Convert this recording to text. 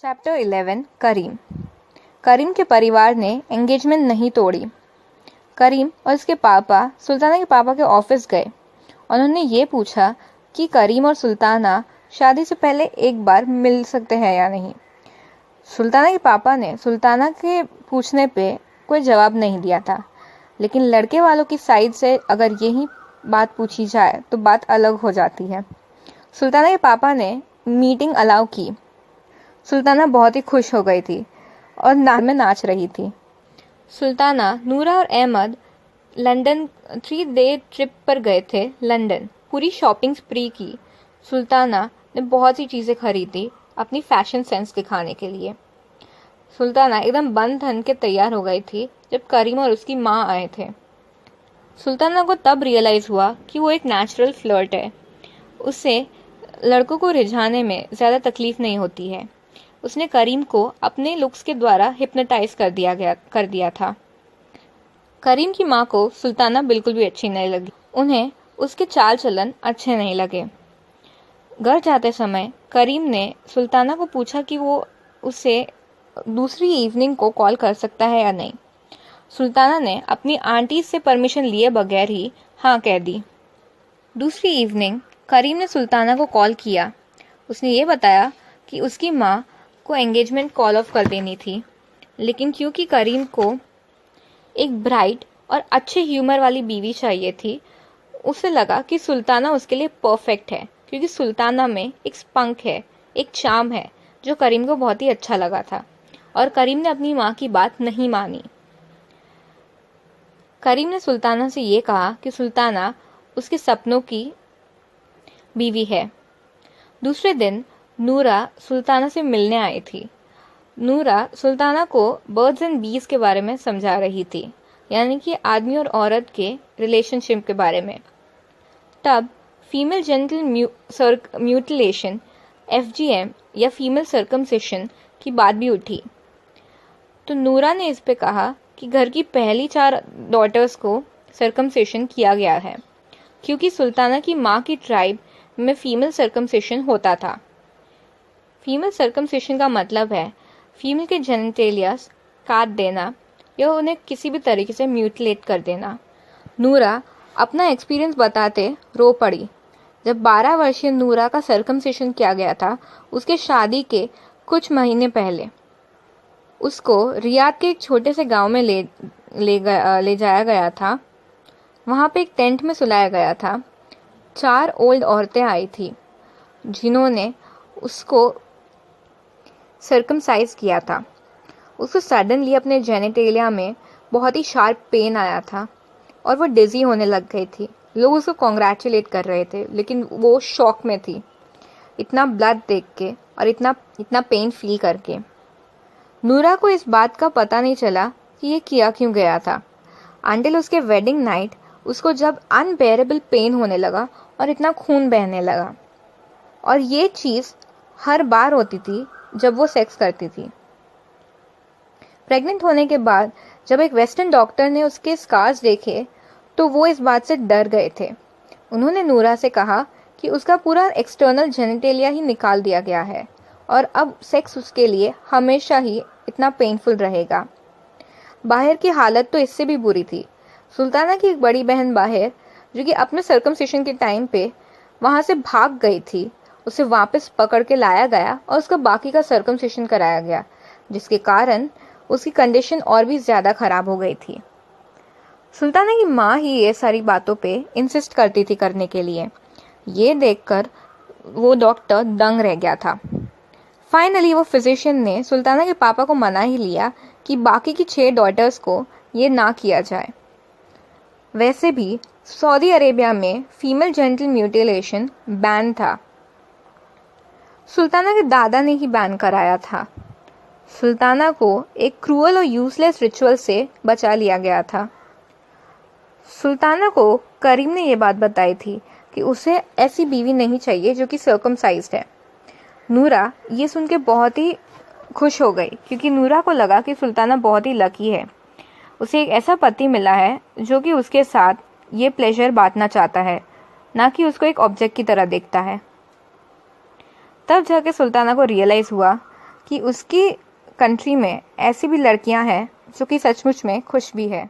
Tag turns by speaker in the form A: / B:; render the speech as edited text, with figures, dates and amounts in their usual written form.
A: Chapter 11 करीम। करीम के परिवार ने एंगेजमेंट नहीं तोड़ी। करीम और उसके पापा सुल्ताना के पापा के ऑफिस गए। उन्होंने ये पूछा कि करीम और सुल्ताना शादी से पहले एक बार मिल सकते हैं या नहीं। सुल्ताना के पापा ने सुल्ताना के पूछने पे कोई जवाब नहीं दिया था, लेकिन लड़के वालों की साइड से अगर यही बात पूछी जाए तो बात अलग हो जाती है। सुल्ताना के पापा ने मीटिंग अलाउ की। सुल्ताना बहुत ही खुश हो गई थी और में नाच रही थी। सुल्ताना, नूरा और अहमद लंदन 3 डे ट्रिप पर गए थे। लंदन पूरी शॉपिंग स्प्री की। सुल्ताना ने बहुत सी चीज़ें खरीदी अपनी फैशन सेंस दिखाने के लिए। सुल्ताना एकदम बन ठन के तैयार हो गई थी जब करीम और उसकी माँ आए थे। सुल्ताना को तब रियलाइज़ हुआ कि वो एक नेचुरल फ्लर्ट है। उससे लड़कों को रिझाने में ज़्यादा तकलीफ नहीं होती है। उसने करीम को अपने लुक्स के द्वारा हिप्नोटाइज कर दिया था। करीम की माँ को सुल्ताना बिल्कुल भी अच्छी नहीं लगी। उन्हें उसके चाल चलन अच्छे नहीं लगे। घर जाते समय करीम ने सुल्ताना को पूछा कि वो उसे दूसरी इवनिंग को कॉल कर सकता है या नहीं। सुल्ताना ने अपनी आंटी से परमिशन लिए बगैर ही हाँ कह दी। दूसरी इवनिंग करीम ने सुल्ताना को कॉल किया। उसने ये बताया कि उसकी माँ को एंगेजमेंट कॉल ऑफ कर देनी थी, लेकिन क्योंकि करीम को एक ब्राइट और अच्छे ह्यूमर वाली बीवी चाहिए थी, उसे लगा कि सुल्ताना उसके लिए परफेक्ट है, क्योंकि सुल्ताना में एक स्पंक है, एक चार्म है जो करीम को बहुत ही अच्छा लगा था। और करीम ने अपनी माँ की बात नहीं मानी। करीम ने सुल्ताना से ये कहा कि सुल्ताना उसके सपनों की बीवी है। दूसरे दिन नूरा सुल्ताना से मिलने आई थी। नूरा सुल्ताना को बर्ड्स एंड बीज के बारे में समझा रही थी, यानी कि आदमी और औरत के रिलेशनशिप के बारे में। तब फीमेल जेनिटल म्यूटिलेशन FGM या फीमेल सर्कमसिशन की बात भी उठी। तो नूरा ने इस पे कहा कि घर की पहली 4 डॉटर्स को सर्कमसिशन किया गया है, क्योंकि सुल्ताना की माँ की ट्राइब में फीमेल सर्कमसिशन होता था। फीमेल सर्कमसिशन का मतलब है फीमेल के जेनिटेलियास काट देना या उन्हें किसी भी तरीके से म्यूटिलेट कर देना। नूरा अपना एक्सपीरियंस बताते रो पड़ी। जब 12 वर्षीय नूरा का सर्कमसिशन किया गया था, उसके शादी के कुछ महीने पहले उसको रियाद के एक छोटे से गांव में ले जाया गया था। वहाँ पे एक टेंट में सुलाया गया था। 4 ओल्ड औरतें आई थी जिन्होंने उसको सर्कमसाइज किया था। उसको सडनली अपने जेनिटेलिया में बहुत ही शार्प पेन आया था और वो डिजी होने लग गई थी। लोग उसको कॉन्ग्रेचुलेट कर रहे थे, लेकिन वो शॉक में थी, इतना ब्लड देख के और इतना पेन फील करके। नूरा को इस बात का पता नहीं चला कि ये किया क्यों गया था, अंटिल उसके वेडिंग नाइट उसको जब अनबेरेबल पेन होने लगा और इतना खून बहने लगा। और ये चीज़ हर बार होती थी जब वो सेक्स करती थी। प्रेग्नेंट होने के बाद जब एक वेस्टर्न डॉक्टर ने उसके स्कार्स देखे तो वो इस बात से डर गए थे। उन्होंने नूरा से कहा कि उसका पूरा एक्सटर्नल जेनिटेलिया ही निकाल दिया गया है और अब सेक्स उसके लिए हमेशा ही इतना पेनफुल रहेगा। बाहर की हालत तो इससे भी बुरी थी। सुल्ताना की एक बड़ी बहन बाहर, जो कि अपने सर्कमसिशन के टाइम पे वहाँ से भाग गई थी, उसे वापस पकड़ के लाया गया और उसका बाकी का सर्कमसिशन कराया गया, जिसके कारण उसकी कंडीशन और भी ज़्यादा ख़राब हो गई थी। सुल्ताना की माँ ही ये सारी बातों पे इंसिस्ट करती थी करने के लिए। ये देखकर वो डॉक्टर दंग रह गया था। फाइनली वो फिजिशियन ने सुल्ताना के पापा को मना ही लिया कि बाकी की 6 डॉटर्स को ये ना किया जाए। वैसे भी सऊदी अरेबिया में फीमेल जेनिटल म्यूटिलेशन बैन था। सुल्ताना के दादा ने ही बैन कराया था। सुल्ताना को एक क्रूअल और यूजलेस रिचुअल से बचा लिया गया था। सुल्ताना को करीम ने ये बात बताई थी कि उसे ऐसी बीवी नहीं चाहिए जो कि सर्कमसाइज्ड है। नूरा ये सुन के बहुत ही खुश हो गई, क्योंकि नूरा को लगा कि सुल्ताना बहुत ही लकी है। उसे एक ऐसा पति मिला है जो कि उसके साथ ये प्लेजर बांटना चाहता है, ना कि उसको एक ऑब्जेक्ट की तरह देखता है। तब जाके सुल्ताना को रियलाइज़ हुआ कि उसकी कंट्री में ऐसी भी लड़कियां हैं जो कि सचमुच में खुश भी है।